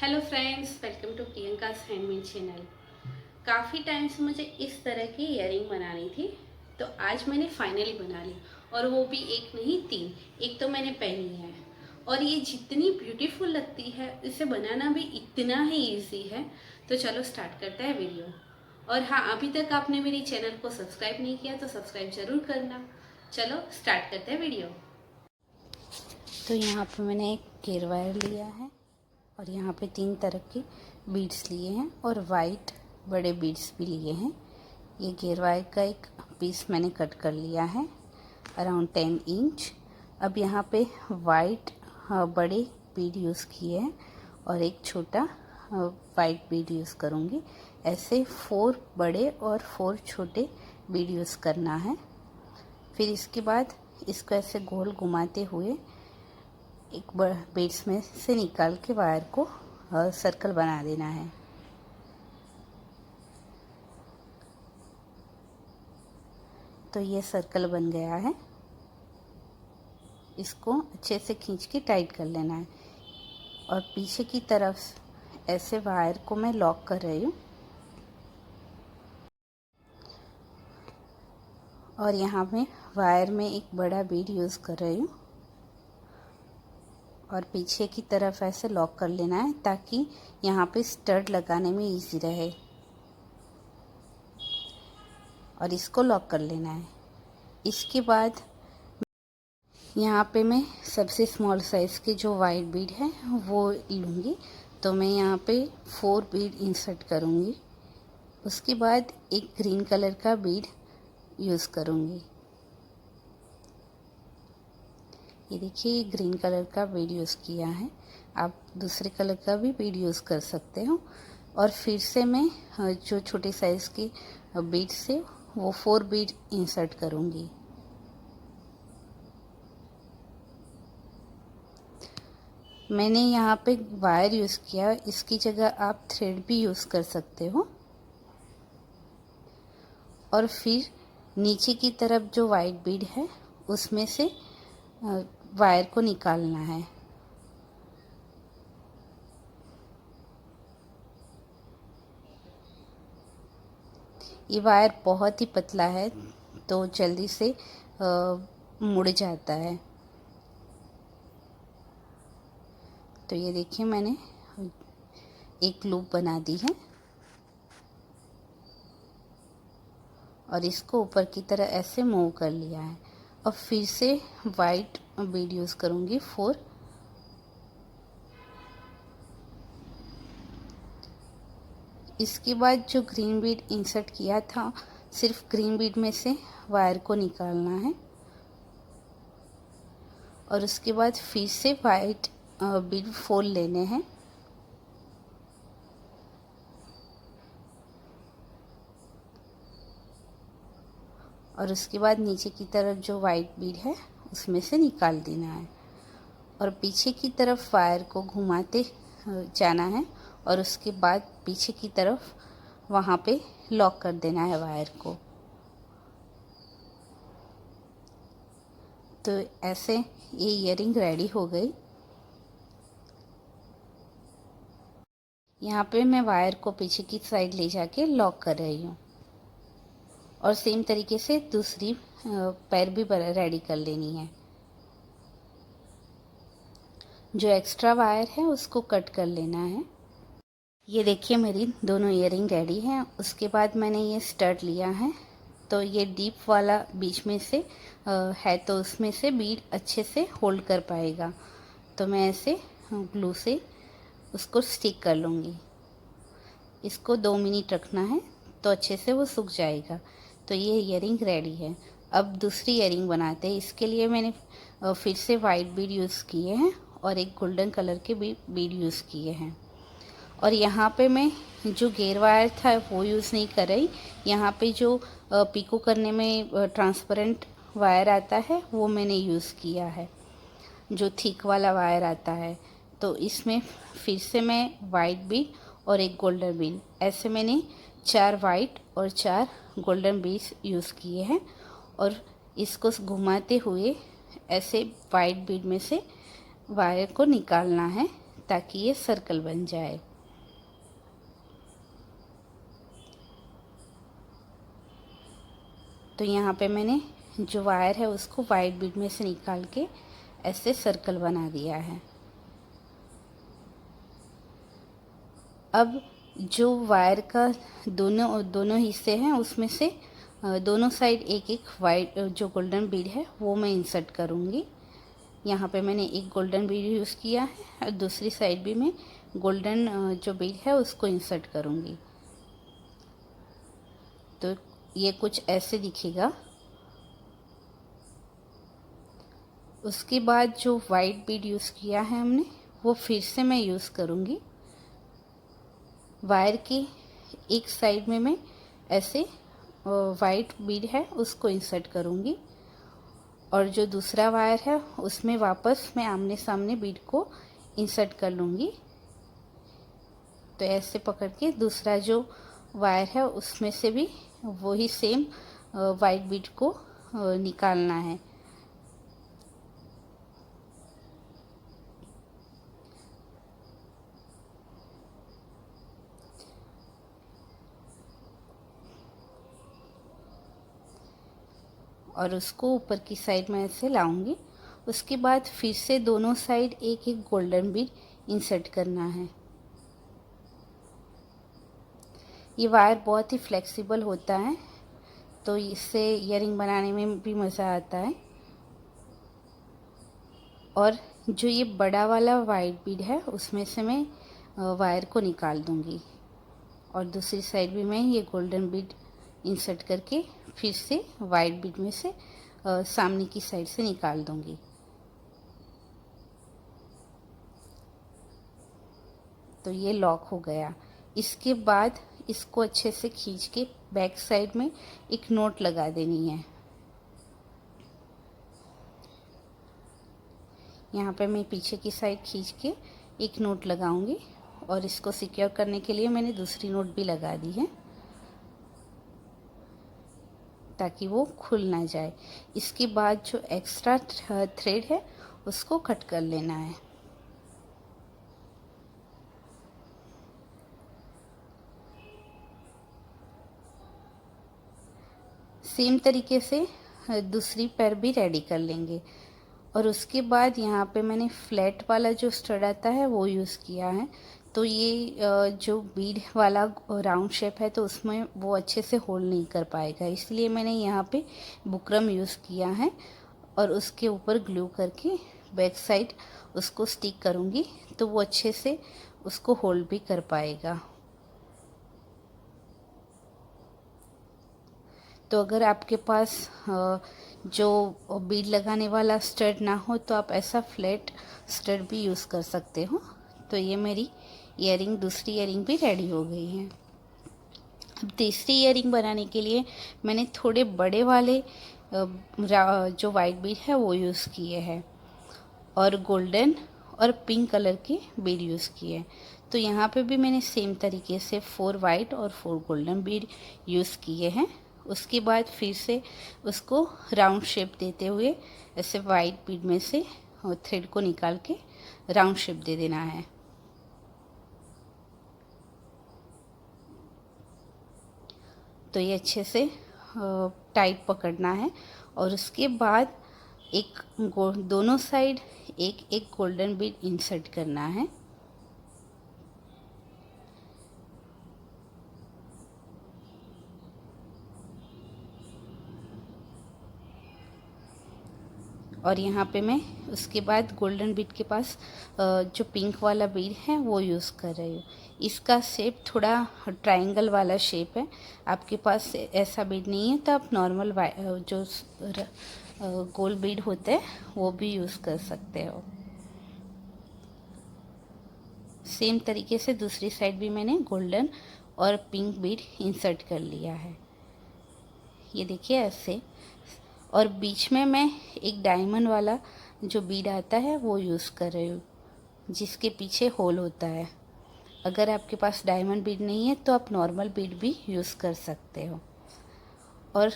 Hello friends, welcome to Priyanka's handmade channel. काफ़ी time से मुझे इस तरह की इयरिंग बनानी थी, तो आज मैंने फाइनली बना ली। और वो भी एक नहीं, तीन। एक तो मैंने पहनी है और ये जितनी ब्यूटीफुल लगती है, इसे बनाना भी इतना ही इजी है। तो चलो स्टार्ट करते हैं वीडियो। और हाँ, अभी तक आपने मेरी चैनल को सब्सक्राइब नहीं किया तो सब्सक्राइब ज़रूर करना। चलो स्टार्ट करते हैं वीडियो। तो यहाँ पे मैंने एक घेर वायर लिया है और यहाँ पे 3 तरह के बीड्स लिए हैं और वाइट बड़े बीड्स भी लिए हैं। ये घेर वायर का एक पीस मैंने कट कर लिया है अराउंड 10 इंच। अब यहाँ पे वाइट बड़े बीड यूज़ किए हैं और एक छोटा वाइट बीड यूज़ करूँगी। ऐसे 4 बड़े और 4 छोटे बीड यूज़ करना है। फिर इसके बाद इसको ऐसे गोल घुमाते हुए एक बीड्स में से निकाल के वायर को सर्कल बना देना है। तो ये सर्कल बन गया है। इसको अच्छे से खींच के टाइट कर लेना है और पीछे की तरफ ऐसे वायर को मैं लॉक कर रही हूँ और यहाँ में वायर में एक बड़ा बीड यूज़ कर रही हूँ और पीछे की तरफ ऐसे लॉक कर लेना है ताकि यहाँ पे स्टड लगाने में इजी रहे और इसको लॉक कर लेना है। इसके बाद यहाँ पे मैं सबसे स्मॉल साइज़ के जो वाइट बीड है वो लूँगी। तो मैं यहाँ पे 4 बीड इंसर्ट करूँगी। उसके बाद एक ग्रीन कलर का बीड यूज़ करूँगी। ये देखिए, ये ग्रीन कलर का बीड यूज़ किया है। आप दूसरे कलर का भी बीड यूज़ कर सकते हो। और फिर से मैं जो छोटे साइज़ की बीड से वो 4 बीड इंसर्ट करूँगी। मैंने यहाँ पे वायर यूज़ किया, इसकी जगह आप थ्रेड भी यूज़ कर सकते हो। और फिर नीचे की तरफ जो वाइट बीड है उसमें से वायर को निकालना है। ये वायर बहुत ही पतला है तो जल्दी से मुड़ जाता है। तो ये देखिए, मैंने एक लूप बना दी है और इसको ऊपर की तरह ऐसे मूव कर लिया है। और फिर से वाइट बीड यूज़ करूँगी 4। इसके बाद जो ग्रीन बीड इंसर्ट किया था, सिर्फ ग्रीन बीड में से वायर को निकालना है और उसके बाद फिर से वाइट बीड 4 लेने हैं और उसके बाद नीचे की तरफ जो वाइट बीड है उसमें से निकाल देना है और पीछे की तरफ वायर को घुमाते जाना है और उसके बाद पीछे की तरफ वहाँ पे लॉक कर देना है वायर को। तो ऐसे ये इयरिंग रेडी हो गई। यहाँ पे मैं वायर को पीछे की साइड ले जाके लॉक कर रही हूँ और सेम तरीके से दूसरी पैर भी रेडी कर लेनी है। जो एक्स्ट्रा वायर है उसको कट कर लेना है। ये देखिए, मेरी दोनों इयरिंग रेडी हैं। उसके बाद मैंने ये स्टड लिया है, तो ये डीप वाला बीच में से है तो उसमें से बीड अच्छे से होल्ड कर पाएगा। तो मैं ऐसे ग्लू से उसको स्टिक कर लूँगी। इसको 2 मिनट रखना है तो अच्छे से वो सूख जाएगा। तो ये इयरिंग रेडी है। अब दूसरी इयरिंग बनाते हैं। इसके लिए मैंने फिर से वाइट बीड यूज़ किए हैं और एक गोल्डन कलर के भी बीड यूज़ किए हैं। और यहाँ पे मैं जो घेर वायर था वो यूज़ नहीं कर रही। यहाँ पे जो पिको करने में ट्रांसपेरेंट वायर आता है वो मैंने यूज़ किया है, जो थिक वाला वायर आता है। तो इसमें फिर से मैं वाइट बीड और एक गोल्डन बीड, ऐसे मैंने 4 वाइट और 4 गोल्डन बीड्स यूज़ किए हैं और इसको घुमाते हुए ऐसे वाइट बीड में से वायर को निकालना है ताकि ये सर्कल बन जाए। तो यहाँ पे मैंने जो वायर है उसको वाइट बीड में से निकाल के ऐसे सर्कल बना दिया है। अब जो वायर का दोनों हिस्से हैं उसमें से दोनों साइड एक एक वाइट जो गोल्डन बीड है वो मैं इंसर्ट करूँगी। यहाँ पे मैंने एक गोल्डन बीड यूज़ किया है और दूसरी साइड भी मैं गोल्डन जो बीड है उसको इंसर्ट करूँगी। तो ये कुछ ऐसे दिखेगा। उसके बाद जो वाइट बीड यूज़ किया है हमने वो फिर से मैं यूज़ करूँगी। वायर की एक साइड में मैं ऐसे वाइट बीड है उसको इंसर्ट करूँगी और जो दूसरा वायर है उसमें वापस मैं आमने सामने बीड को इंसर्ट कर लूँगी। तो ऐसे पकड़ के दूसरा जो वायर है उसमें से भी वही सेम वाइट बीड को निकालना है। और उसको ऊपर की साइड में ऐसे लाऊंगी। उसके बाद फिर से दोनों साइड एक एक गोल्डन बीड इंसर्ट करना है। ये वायर बहुत ही फ्लेक्सिबल होता है तो इससे ईयरिंग बनाने में भी मज़ा आता है। और जो ये बड़ा वाला वाइट बीड है उसमें से मैं वायर को निकाल दूंगी और दूसरी साइड भी मैं ये गोल्डन बीड इंसर्ट करके फिर से वाइट बीड में से सामने की साइड से निकाल दूंगी। तो ये लॉक हो गया। इसके बाद इसको अच्छे से खींच के बैक साइड में एक नोट लगा देनी है। यहाँ पे मैं पीछे की साइड खींच के एक नोट लगाऊंगी और इसको सिक्योर करने के लिए मैंने दूसरी नोट भी लगा दी है ताकि वो खुल ना जाए। इसके बाद जो एक्स्ट्रा थ्रेड है उसको कट कर लेना है। सेम तरीके से दूसरी पैर भी रेडी कर लेंगे। और उसके बाद यहाँ पे मैंने फ्लैट वाला जो स्टड आता है वो यूज़ किया है। तो ये जो बीड वाला राउंड शेप है तो उसमें वो अच्छे से होल्ड नहीं कर पाएगा, इसलिए मैंने यहाँ पे बुकरम यूज़ किया है और उसके ऊपर ग्लू करके बैक साइड उसको स्टिक करूँगी तो वो अच्छे से उसको होल्ड भी कर पाएगा। तो अगर आपके पास जो बीड लगाने वाला स्टड ना हो तो आप ऐसा फ्लैट स्टड भी यूज़ कर सकते हो। तो ये मेरी ईयरिंग दूसरी ईयरिंग भी रेडी हो गई है। अब तीसरी ईयरिंग बनाने के लिए मैंने थोड़े बड़े वाले जो वाइट बीड है वो यूज़ किए हैं और गोल्डन और पिंक कलर के बीड यूज़ किए। तो यहाँ पे भी मैंने सेम तरीके से 4 वाइट और 4 गोल्डन बीड यूज़ किए हैं। उसके बाद फिर से उसको राउंड शेप देते हुए ऐसे वाइट बीड में से थ्रेड को निकाल के राउंड शेप दे देना है। तो ये अच्छे से टाइट पकड़ना है और उसके बाद दोनों साइड एक एक गोल्डन बीड इंसर्ट करना है। और यहाँ पे मैं उसके बाद गोल्डन बीड के पास जो पिंक वाला बीड है वो यूज़ कर रही हूँ। इसका शेप थोड़ा ट्रायंगल वाला शेप है। आपके पास ऐसा बीड नहीं है तो आप नॉर्मल जो गोल बीड होते हैं वो भी यूज़ कर सकते हो। सेम तरीके से दूसरी साइड भी मैंने गोल्डन और पिंक बीड इंसर्ट कर लिया है। ये देखिए ऐसे। और बीच में मैं एक डायमंड वाला जो बीड आता है वो यूज़ कर रही हूँ जिसके पीछे होल होता है। अगर आपके पास डायमंड बीड नहीं है तो आप नॉर्मल बीड भी यूज़ कर सकते हो। और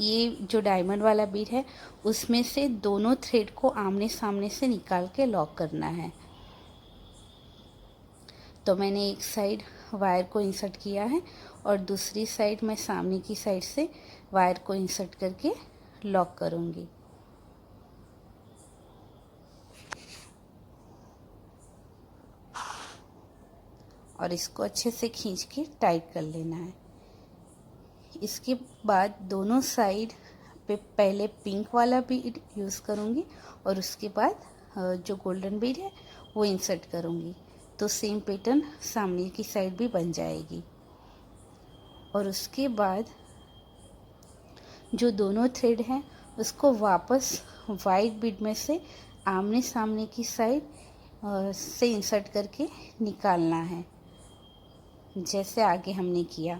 ये जो डायमंड वाला बीड है उसमें से दोनों थ्रेड को आमने सामने से निकाल के लॉक करना है। तो मैंने एक साइड वायर को इंसर्ट किया है और दूसरी साइड मैं सामने की साइड से वायर को इंसर्ट करके लॉक करूँगी। और इसको अच्छे से खींच के टाइट कर लेना है। इसके बाद दोनों साइड पे पहले पिंक वाला बीड यूज़ करूँगी और उसके बाद जो गोल्डन बीड है वो इंसर्ट करूँगी, तो सेम पैटर्न सामने की साइड भी बन जाएगी। और उसके बाद जो दोनों थ्रेड हैं उसको वापस वाइट बीड में से आमने सामने की साइड से इंसर्ट करके निकालना है, जैसे आगे हमने किया।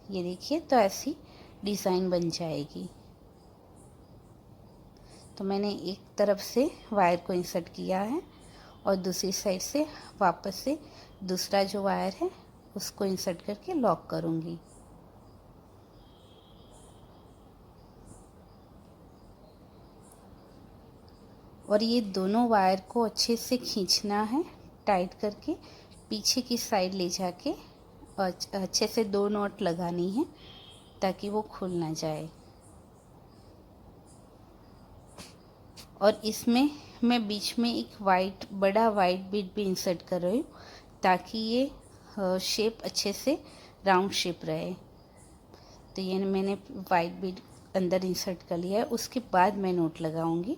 ये देखिए, तो ऐसी डिज़ाइन बन जाएगी। तो मैंने एक तरफ से वायर को इंसर्ट किया है और दूसरी साइड से वापस से दूसरा जो वायर है उसको इंसर्ट करके लॉक करूँगी। और ये दोनों वायर को अच्छे से खींचना है, टाइट करके पीछे की साइड ले जाके अच्छे से 2 नॉट लगानी है ताकि वो खुल ना जाए। और इसमें मैं बीच में एक बड़ा वाइट बीड भी इंसर्ट कर रही हूँ ताकि ये शेप अच्छे से राउंड शेप रहे। तो ये मैंने वाइट बीड अंदर इंसर्ट कर लिया है। उसके बाद मैं नोट लगाऊंगी।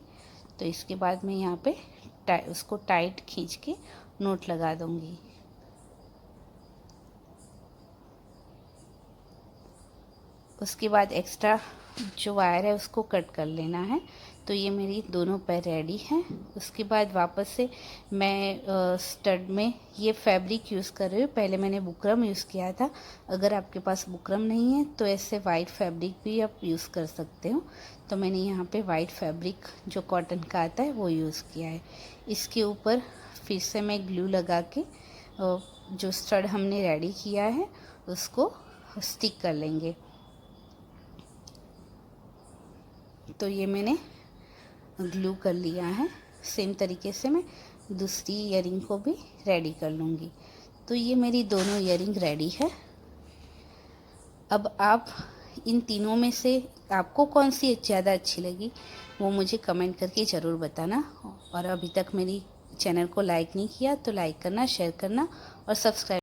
तो इसके बाद मैं यहाँ पे उसको टाइट खींच के नोट लगा दूंगी। उसके बाद एक्स्ट्रा जो वायर है उसको कट कर लेना है। तो ये मेरी दोनों पैर रेडी हैं। उसके बाद वापस से मैं स्टड में ये फैब्रिक यूज़ कर रही हूँ। पहले मैंने बुकरम यूज़ किया था। अगर आपके पास बुकरम नहीं है तो ऐसे वाइट फैब्रिक भी आप यूज़ कर सकते हो। तो मैंने यहाँ पे वाइट फैब्रिक जो कॉटन का आता है वो यूज़ किया है। इसके ऊपर फिर से मैं ग्लू लगा के जो स्टड हमने रेडी किया है उसको स्टिक कर लेंगे। तो ये मैंने ग्लू कर लिया है। सेम तरीके से मैं दूसरी ईयरिंग को भी रेडी कर लूँगी। तो ये मेरी दोनों ईयरिंग रेडी है। अब आप इन तीनों में से आपको कौन सी ज़्यादा अच्छी लगी वो मुझे कमेंट करके ज़रूर बताना। और अभी तक मेरी चैनल को लाइक नहीं किया तो लाइक करना, शेयर करना और सब्सक्राइब